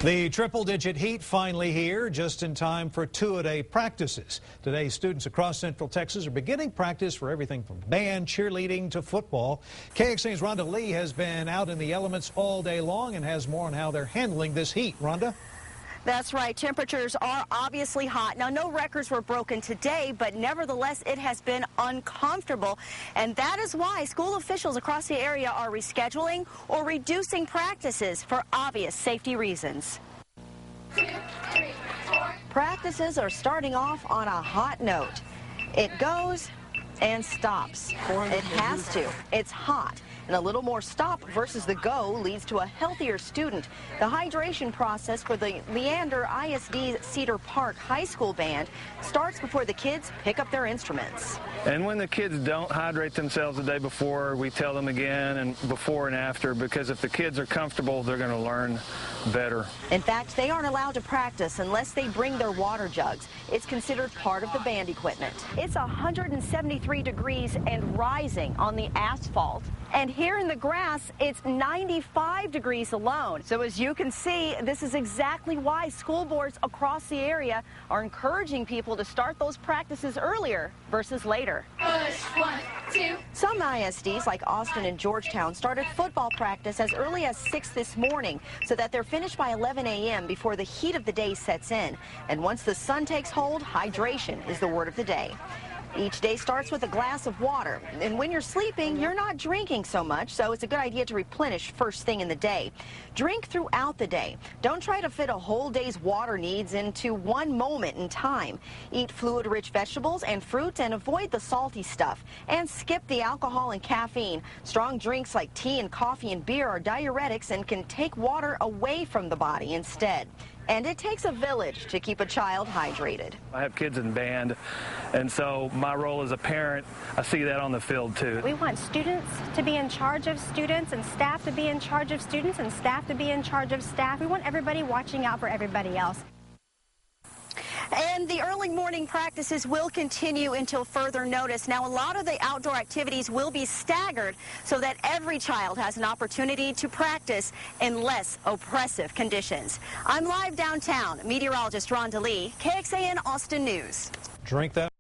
The triple-digit heat finally here, just in time for two-a-day practices. Today, students across Central Texas are beginning practice for everything from band, cheerleading to football. KXAN's Rhonda Lee has been out in the elements all day long and has more on how they're handling this heat. Rhonda? That's right. Temperatures are obviously hot. Now, no records were broken today, but nevertheless, it has been uncomfortable. And that is why school officials across the area are rescheduling or reducing practices for obvious safety reasons. 2, 3, 4. Practices are starting off on a hot note. It goes and stops. It has to. It's hot. And a little more stop versus the go leads to a healthier student. The hydration process for the Leander ISD Cedar Park High School Band starts before the kids pick up their instruments. And when the kids don't hydrate themselves the day before, we tell them again and before and after, because if the kids are comfortable, they're going to learn better. In fact, they aren't allowed to practice unless they bring their water jugs. It's considered part of the band equipment. It's 173 degrees and rising on the asphalt. And here in the grass, it's 95 degrees alone. So as you can see, this is exactly why school boards across the area are encouraging people to start those practices earlier versus later. Push, 1, 2. Some ISDs like Austin and Georgetown started football practice as early as 6 this morning so that they're finished by 11 a.m. before the heat of the day sets in. And once the sun takes hold, hydration is the word of the day. Each day starts with a glass of water, and when you're sleeping, you're not drinking so much, so it's a good idea to replenish first thing in the day. Drink throughout the day. Don't try to fit a whole day's water needs into one moment in time. Eat fluid-rich vegetables and fruits and avoid the salty stuff. And skip the alcohol and caffeine. Strong drinks like tea and coffee and beer are diuretics and can take water away from the body instead. And it takes a village to keep a child hydrated. I have kids in band, and so my role as a parent, I see that on the field too. We want students to be in charge of students and staff to be in charge of students and staff to be in charge of staff. We want everybody watching out for everybody else. And the early morning practices will continue until further notice. Now, a lot of the outdoor activities will be staggered so that every child has an opportunity to practice in less oppressive conditions. I'm live downtown. Meteorologist Rhonda Lee, KXAN Austin News. Drink that.